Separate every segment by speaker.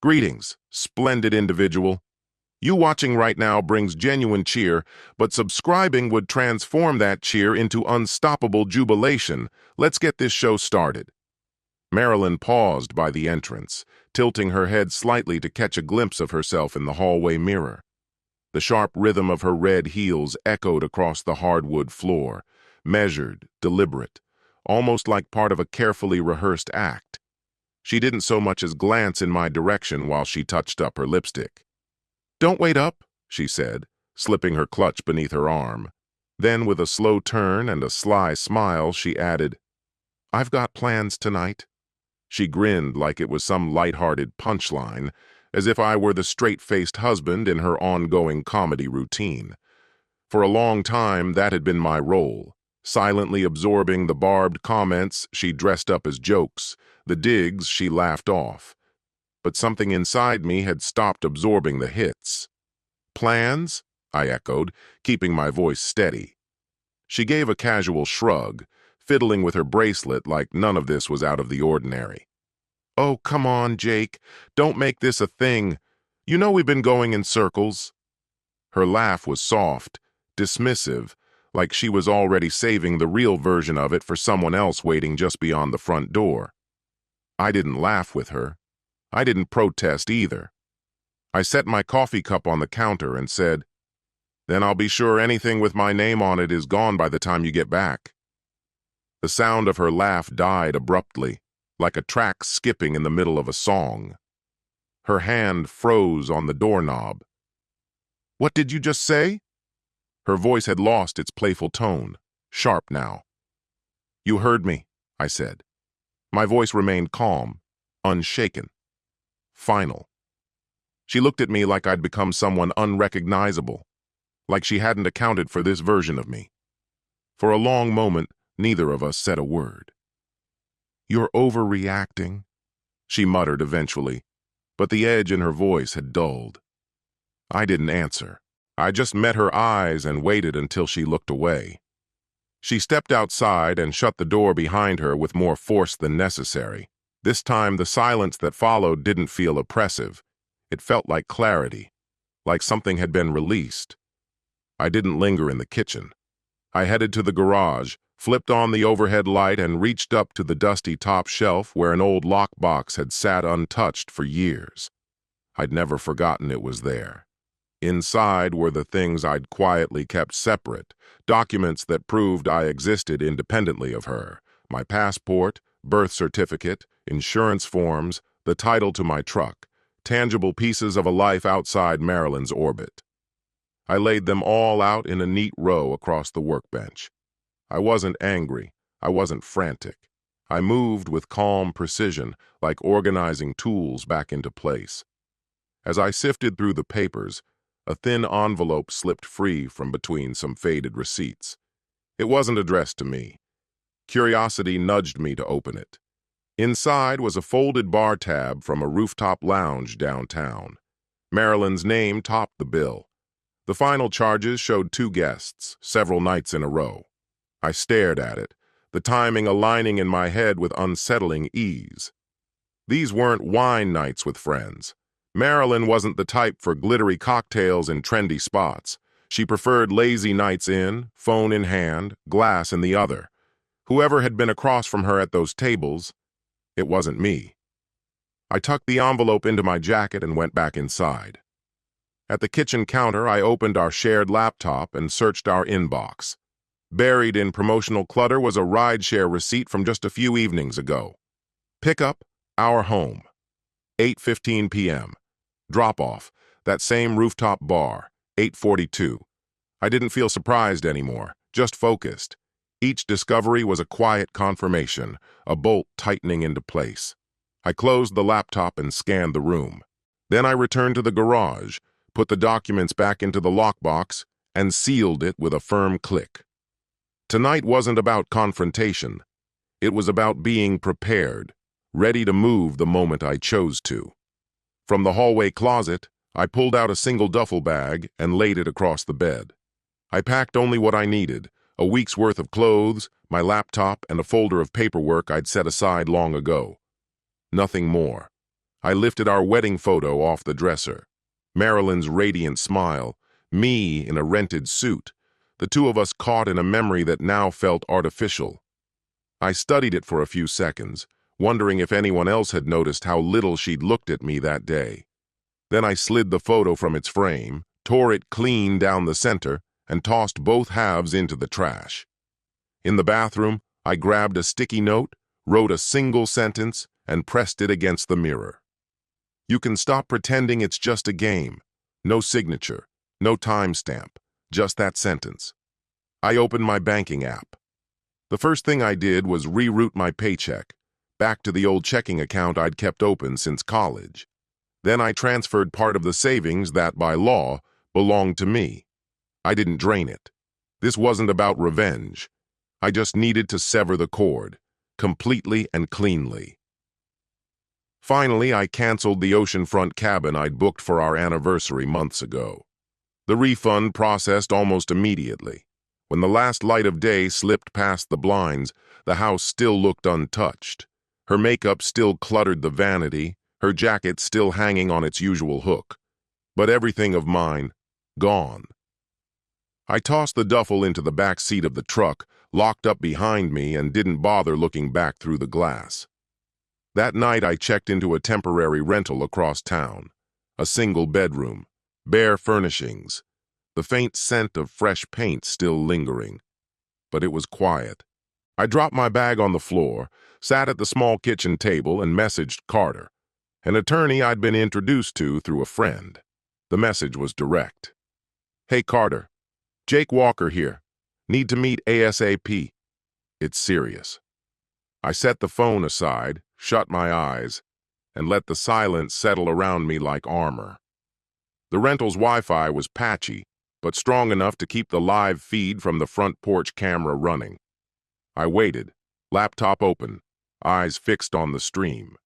Speaker 1: Greetings, splendid individual. You watching right now brings genuine cheer, but subscribing would transform that cheer into unstoppable jubilation. Let's get this show started. Marilyn paused by the entrance, tilting her head slightly to catch a glimpse of herself in the hallway mirror. The sharp rhythm of her red heels echoed across the hardwood floor, measured, deliberate, almost like part of a carefully rehearsed act. She didn't so much as glance in my direction while she touched up her lipstick. "Don't wait up," she said, slipping her clutch beneath her arm. Then, with a slow turn and a sly smile, she added, "I've got plans tonight." She grinned like it was some light-hearted punchline, as if I were the straight-faced husband in her ongoing comedy routine. For a long time, that had been my role, silently absorbing the barbed comments she dressed up as jokes, the digs she laughed off. But something inside me had stopped absorbing the hits. "Plans?" I echoed, keeping my voice steady. She gave a casual shrug, fiddling with her bracelet like none of this was out of the ordinary. "Oh, come on, Jake. Don't make this a thing. You know we've been going in circles." Her laugh was soft, dismissive, like she was already saving the real version of it for someone else waiting just beyond the front door. I didn't laugh with her. I didn't protest either. I set my coffee cup on the counter and said, "Then I'll be sure anything with my name on it is gone by the time you get back." The sound of her laugh died abruptly, like a track skipping in the middle of a song. Her hand froze on the doorknob. "What did you just say?" Her voice had lost its playful tone, sharp now. "You heard me," I said. My voice remained calm, unshaken, final. She looked at me like I'd become someone unrecognizable, like she hadn't accounted for this version of me. For a long moment, neither of us said a word. "You're overreacting," she muttered eventually, but the edge in her voice had dulled. I didn't answer. I just met her eyes and waited until she looked away. She stepped outside and shut the door behind her with more force than necessary. This time, the silence that followed didn't feel oppressive. It felt like clarity, like something had been released. I didn't linger in the kitchen. I headed to the garage, flipped on the overhead light, and reached up to the dusty top shelf where an old lockbox had sat untouched for years. I'd never forgotten it was there. Inside were the things I'd quietly kept separate, documents that proved I existed independently of her: my passport, birth certificate, insurance forms, the title to my truck, tangible pieces of a life outside Marilyn's orbit. I laid them all out in a neat row across the workbench. I wasn't angry. I wasn't frantic. I moved with calm precision, like organizing tools back into place. As I sifted through the papers, a thin envelope slipped free from between some faded receipts. It wasn't addressed to me. Curiosity nudged me to open it. Inside was a folded bar tab from a rooftop lounge downtown. Marilyn's name topped the bill. The final charges showed 2 guests, several nights in a row. I stared at it, the timing aligning in my head with unsettling ease. These weren't wine nights with friends. Marilyn wasn't the type for glittery cocktails in trendy spots. She preferred lazy nights in, phone in hand, glass in the other. Whoever had been across from her at those tables, it wasn't me. I tucked the envelope into my jacket and went back inside. At the kitchen counter, I opened our shared laptop and searched our inbox. Buried in promotional clutter was a rideshare receipt from just a few evenings ago. Pickup, our home. 8:15 p.m. Drop-off, that same rooftop bar, 8:42. I didn't feel surprised anymore, just focused. Each discovery was a quiet confirmation, a bolt tightening into place. I closed the laptop and scanned the room. Then I returned to the garage, put the documents back into the lockbox, and sealed it with a firm click. Tonight wasn't about confrontation. It was about being prepared, ready to move the moment I chose to. From the hallway closet, I pulled out a single duffel bag and laid it across the bed. I packed only what I needed: a week's worth of clothes, my laptop, and a folder of paperwork I'd set aside long ago. Nothing more. I lifted our wedding photo off the dresser. Marilyn's radiant smile, me in a rented suit, the two of us caught in a memory that now felt artificial. I studied it for a few seconds, wondering if anyone else had noticed how little she'd looked at me that day. Then I slid the photo from its frame, tore it clean down the center, and tossed both halves into the trash. In the bathroom, I grabbed a sticky note, wrote a single sentence, and pressed it against the mirror. You can stop pretending it's just a game. No signature, no timestamp, just that sentence. I opened my banking app. The first thing I did was reroute my paycheck, back to the old checking account I'd kept open since college. Then I transferred part of the savings that, by law, belonged to me. I didn't drain it. This wasn't about revenge. I just needed to sever the cord, completely and cleanly. Finally, I canceled the oceanfront cabin I'd booked for our anniversary months ago. The refund processed almost immediately. When the last light of day slipped past the blinds, the house still looked untouched. Her makeup still cluttered the vanity, her jacket still hanging on its usual hook. But everything of mine, gone. I tossed the duffel into the back seat of the truck, locked up behind me, and didn't bother looking back through the glass. That night I checked into a temporary rental across town. A single bedroom, bare furnishings, the faint scent of fresh paint still lingering. But it was quiet. I dropped my bag on the floor, sat at the small kitchen table, and messaged Carter, an attorney I'd been introduced to through a friend. The message was direct. Hey Carter, Jake Walker here. Need to meet ASAP. It's serious. I set the phone aside, shut my eyes, and let the silence settle around me like armor. The rental's Wi-Fi was patchy, but strong enough to keep the live feed from the front porch camera running. I waited, laptop open, eyes fixed on the stream.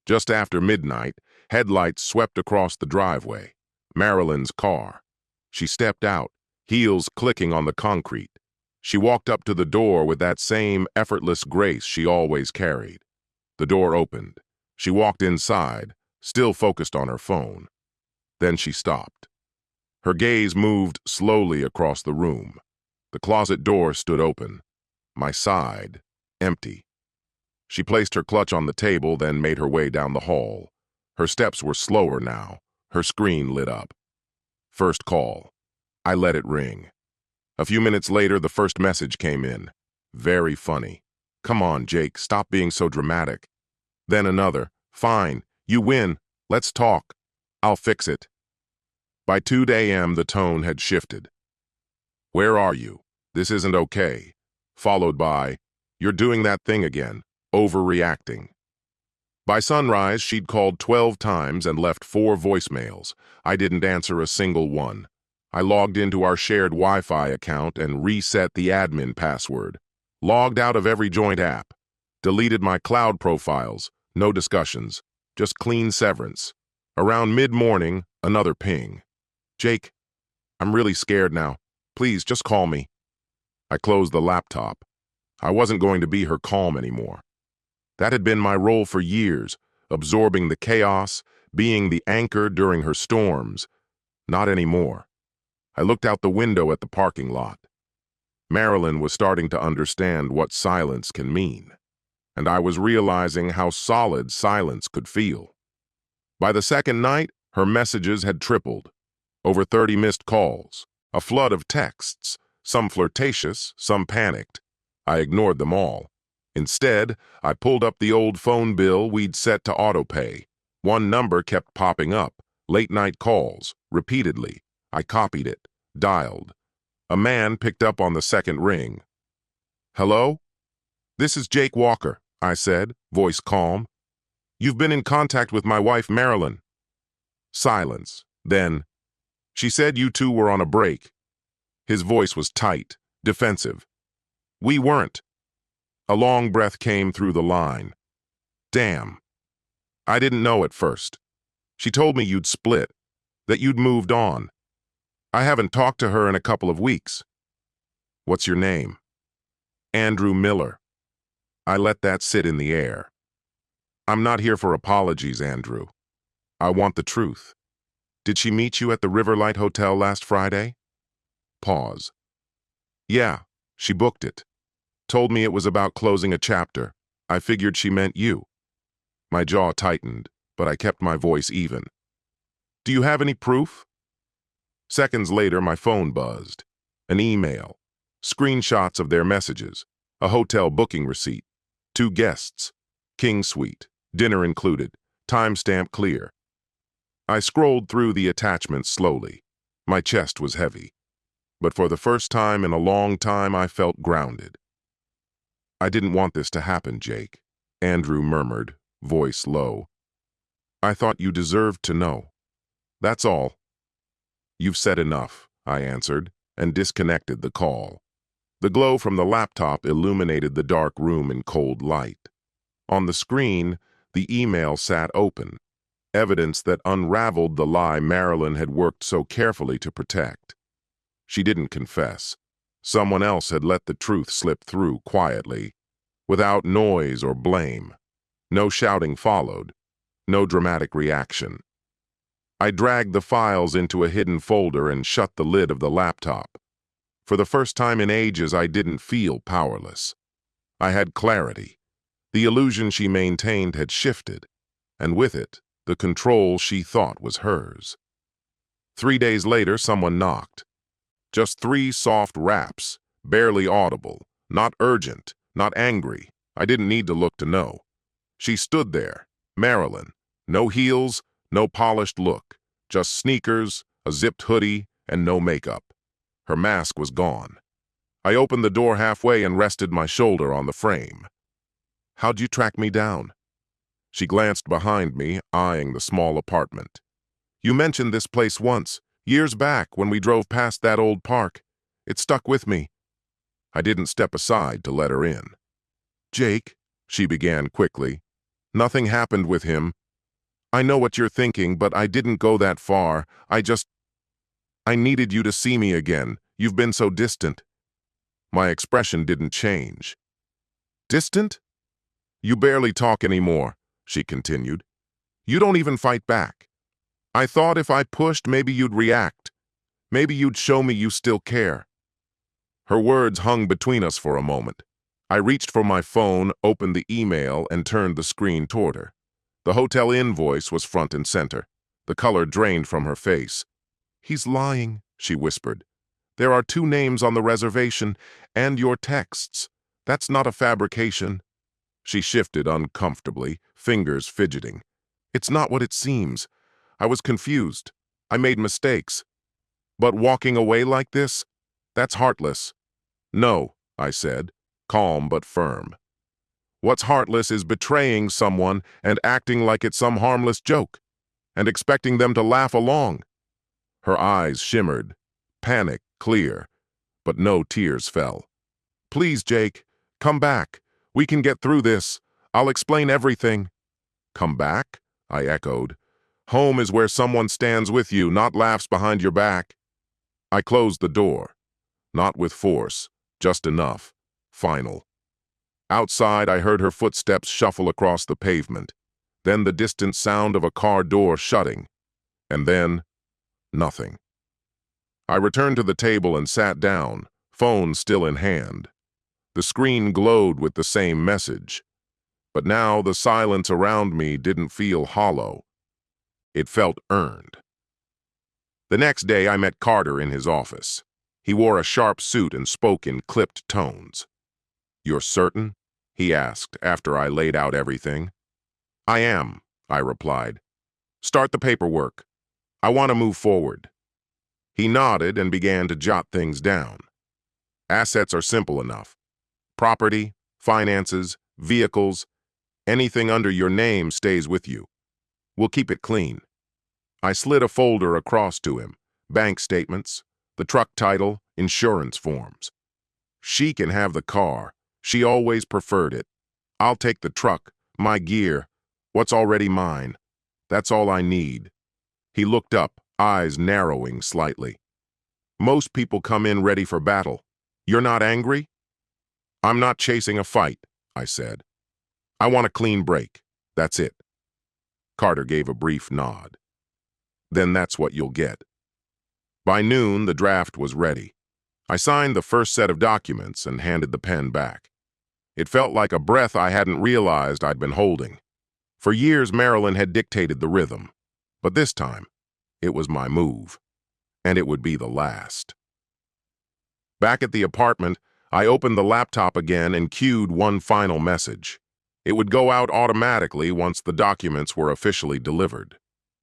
Speaker 1: Just after midnight, headlights swept across the driveway. Marilyn's car. She stepped out, heels clicking on the concrete. She walked up to the door with that same effortless grace she always carried. The door opened. She walked inside, still focused on her phone. Then she stopped. Her gaze moved slowly across the room. The closet door stood open. My side, empty. She placed her clutch on the table, then made her way down the hall. Her steps were slower now. Her screen lit up. First call. I let it ring. A few minutes later, the first message came in. Very funny. Come on, Jake, stop being so dramatic. Then another. Fine, you win. Let's talk. I'll fix it. By 2 a.m., the tone had shifted. Where are you? This isn't okay. Followed by, you're doing that thing again, overreacting. By sunrise, she'd called 12 times and left 4 voicemails. I didn't answer a single one. I logged into our shared Wi-Fi account and reset the admin password. Logged out of every joint app. Deleted my cloud profiles. No discussions. Just clean severance. Around mid-morning, another ping. Jake, I'm really scared now. Please, just call me. I closed the laptop. I wasn't going to be her calm anymore. That had been my role for years, absorbing the chaos, being the anchor during her storms. Not anymore. I looked out the window at the parking lot. Marilyn was starting to understand what silence can mean, and I was realizing how solid silence could feel. By the second night, her messages had tripled. Over 30 missed calls, a flood of texts, some flirtatious, some panicked. I ignored them all. Instead, I pulled up the old phone bill we'd set to autopay. One number kept popping up, late-night calls, repeatedly. I copied it, dialed. A man picked up on the second ring. Hello? This is Jake Walker, I said, voice calm. You've been in contact with my wife, Marilyn. Silence. Then, she said you two were on a break. His voice was tight, defensive. We weren't. A long breath came through the line. Damn. I didn't know at first. She told me you'd split, that you'd moved on. I haven't talked to her in a couple of weeks. What's your name? Andrew Miller. I let that sit in the air. I'm not here for apologies, Andrew. I want the truth. Did she meet you at the Riverlight Hotel last Friday? Pause. Yeah, she booked it. Told me it was about closing a chapter. I figured she meant you. My jaw tightened, but I kept my voice even. Do you have any proof? Seconds later, my phone buzzed. An email. Screenshots of their messages. A hotel booking receipt. 2 guests. King Suite. Dinner included. Timestamp clear. I scrolled through the attachments slowly. My chest was heavy. But for the first time in a long time, I felt grounded. I didn't want this to happen, Jake, Andrew murmured, voice low. I thought you deserved to know. That's all. You've said enough, I answered, and disconnected the call. The glow from the laptop illuminated the dark room in cold light. On the screen, the email sat open, evidence that unraveled the lie Marilyn had worked so carefully to protect. She didn't confess. Someone else had let the truth slip through quietly, without noise or blame. No shouting followed, no dramatic reaction. I dragged the files into a hidden folder and shut the lid of the laptop. For the first time in ages, I didn't feel powerless. I had clarity. The illusion she maintained had shifted, and with it, the control she thought was hers. 3 days later, someone knocked. Just 3 soft raps, barely audible, not urgent, not angry. I didn't need to look to know. She stood there, Marilyn. No heels, no polished look, just sneakers, a zipped hoodie, and no makeup. Her mask was gone. I opened the door halfway and rested my shoulder on the frame. How'd you track me down? She glanced behind me, eyeing the small apartment. You mentioned this place once, years back when we drove past that old park. It stuck with me. I didn't step aside to let her in. Jake, she began quickly. Nothing happened with him. I know what you're thinking, but I didn't go that far. I needed you to see me again. You've been so distant. My expression didn't change. Distant? You barely talk anymore, she continued. You don't even fight back. I thought if I pushed, maybe you'd react. Maybe you'd show me you still care. Her words hung between us for a moment. I reached for my phone, opened the email, and turned the screen toward her. The hotel invoice was front and center. The color drained from her face. He's lying, she whispered. There are 2 names on the reservation, and your texts. That's not a fabrication. She shifted uncomfortably, fingers fidgeting. It's not what it seems. I was confused. I made mistakes. But walking away like this? That's heartless. No, I said, calm but firm. What's heartless is betraying someone and acting like it's some harmless joke, and expecting them to laugh along. Her eyes shimmered, panic clear, but no tears fell. Please, Jake, come back. We can get through this. I'll explain everything. Come back? I echoed. Home is where someone stands with you, not laughs behind your back. I closed the door. Not with force, just enough. Final. Outside, I heard her footsteps shuffle across the pavement, then the distant sound of a car door shutting, and then nothing. I returned to the table and sat down, phone still in hand. The screen glowed with the same message, but now the silence around me didn't feel hollow. It felt earned. The next day, I met Carter in his office. He wore a sharp suit and spoke in clipped tones. You're certain? He asked after I laid out everything. I am, I replied. Start the paperwork. I want to move forward. He nodded and began to jot things down. Assets are simple enough. Property, finances, vehicles, anything under your name stays with you. We'll keep it clean. I slid a folder across to him. Bank statements, the truck title, insurance forms. She can have the car. She always preferred it. I'll take the truck, my gear, what's already mine. That's all I need. He looked up, eyes narrowing slightly. Most people come in ready for battle. You're not angry? I'm not chasing a fight, I said. I want a clean break. That's it. Carter gave a brief nod. Then that's what you'll get. By noon, the draft was ready. I signed the first set of documents and handed the pen back. It felt like a breath I hadn't realized I'd been holding. For years, Marilyn had dictated the rhythm. But this time, it was my move. And it would be the last. Back at the apartment, I opened the laptop again and queued one final message. It would go out automatically once the documents were officially delivered.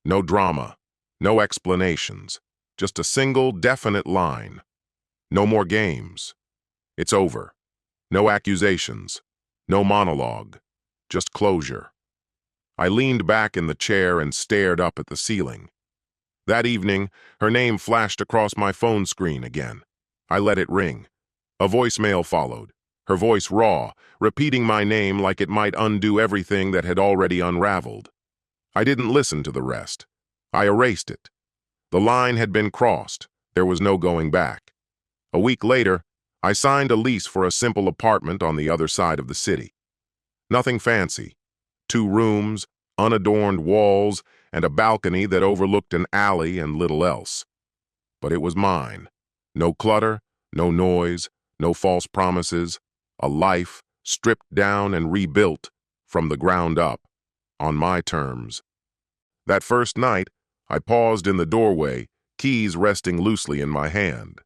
Speaker 1: No drama, no explanations, just a single definite line. No more games. It's over. No accusations. No monologue. Just closure. I leaned back in the chair and stared up at the ceiling. That evening, her name flashed across my phone screen again. I let it ring. A voicemail followed, her voice raw, repeating my name like it might undo everything that had already unraveled. I didn't listen to the rest. I erased it. The line had been crossed. There was no going back. A week later, I signed a lease for a simple apartment on the other side of the city. Nothing fancy. 2 rooms, unadorned walls, and a balcony that overlooked an alley and little else. But it was mine. No clutter, no noise, no false promises. A life stripped down and rebuilt from the ground up, on my terms. That first night, I paused in the doorway, keys resting loosely in my hand.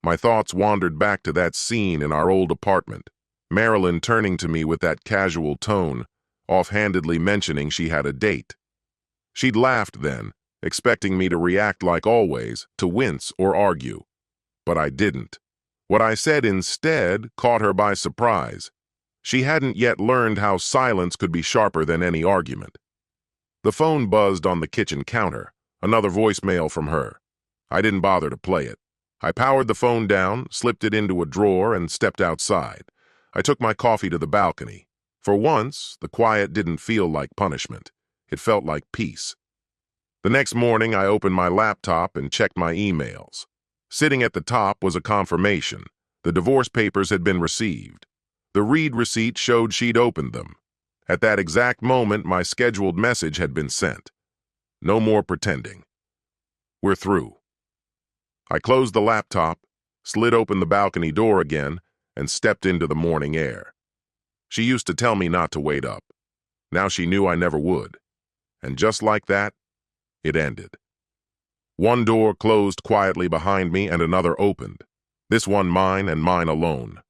Speaker 1: My thoughts wandered back to that scene in our old apartment, Marilyn turning to me with that casual tone, offhandedly mentioning she had a date. She'd laughed then, expecting me to react like always, to wince or argue. But I didn't. What I said instead caught her by surprise. She hadn't yet learned how silence could be sharper than any argument. The phone buzzed on the kitchen counter, another voicemail from her. I didn't bother to play it. I powered the phone down, slipped it into a drawer, and stepped outside. I took my coffee to the balcony. For once, the quiet didn't feel like punishment. It felt like peace. The next morning, I opened my laptop and checked my emails. Sitting at the top was a confirmation. The divorce papers had been received. The read receipt showed she'd opened them. At that exact moment, my scheduled message had been sent. No more pretending. We're through. I closed the laptop, slid open the balcony door again, and stepped into the morning air. She used to tell me not to wait up. Now she knew I never would. And just like that, it ended. One door closed quietly behind me and another opened. This one mine and mine alone.